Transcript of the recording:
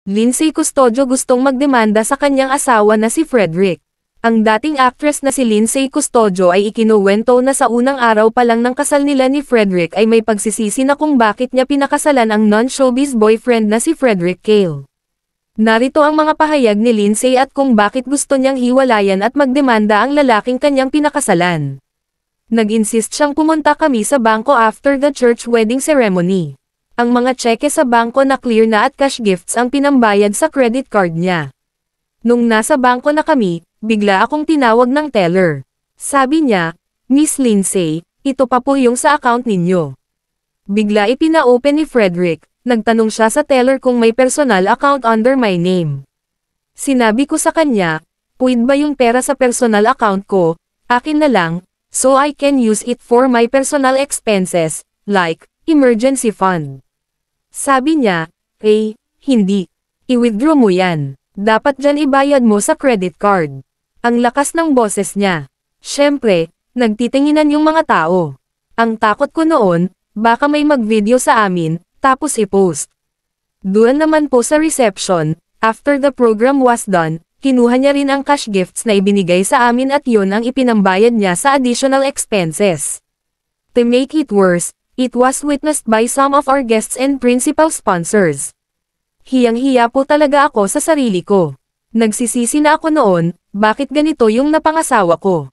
Lindsay Custodio gustong magdemanda sa kanyang asawa na si Frederick. Ang dating actress na si Lindsay Custodio ay ikinuwento na sa unang araw pa lang ng kasal nila ni Frederick ay may pagsisisi na kung bakit niya pinakasalan ang non-showbiz boyfriend na si Frederick Cale. Narito ang mga pahayag ni Lindsay at kung bakit gusto niyang hiwalayan at magdemanda ang lalaking kanyang pinakasalan. Nag-insist siyang pumunta kami sa bangko after the church wedding ceremony. Ang mga tseke sa bangko na clear na at cash gifts ang pinambayad sa credit card niya. Nung nasa bangko na kami, bigla akong tinawag ng teller. Sabi niya, "Miss Lindsay, ito pa po yung sa account ninyo." Bigla ipina-open ni Frederick, nagtanong siya sa teller kung may personal account under my name. Sinabi ko sa kanya, "Puwid ba yung pera sa personal account ko, akin na lang, so I can use it for my personal expenses, like, emergency fund." Sabi niya, hindi. I-withdraw mo yan. Dapat dyan ibayad mo sa credit card. Ang lakas ng boses niya. Siyempre, nagtitinginan yung mga tao. Ang takot ko noon, baka may mag-video sa amin, tapos i-post. Doon naman po sa reception, after the program was done, kinuha niya rin ang cash gifts na ibinigay sa amin at yun ang ipinambayad niya sa additional expenses. To make it worse, it was witnessed by some of our guests and principal sponsors. Hiyang-hiya po talaga ako sa sarili ko. Nagsisisi na ako noon, bakit ganito yung napangasawa ko?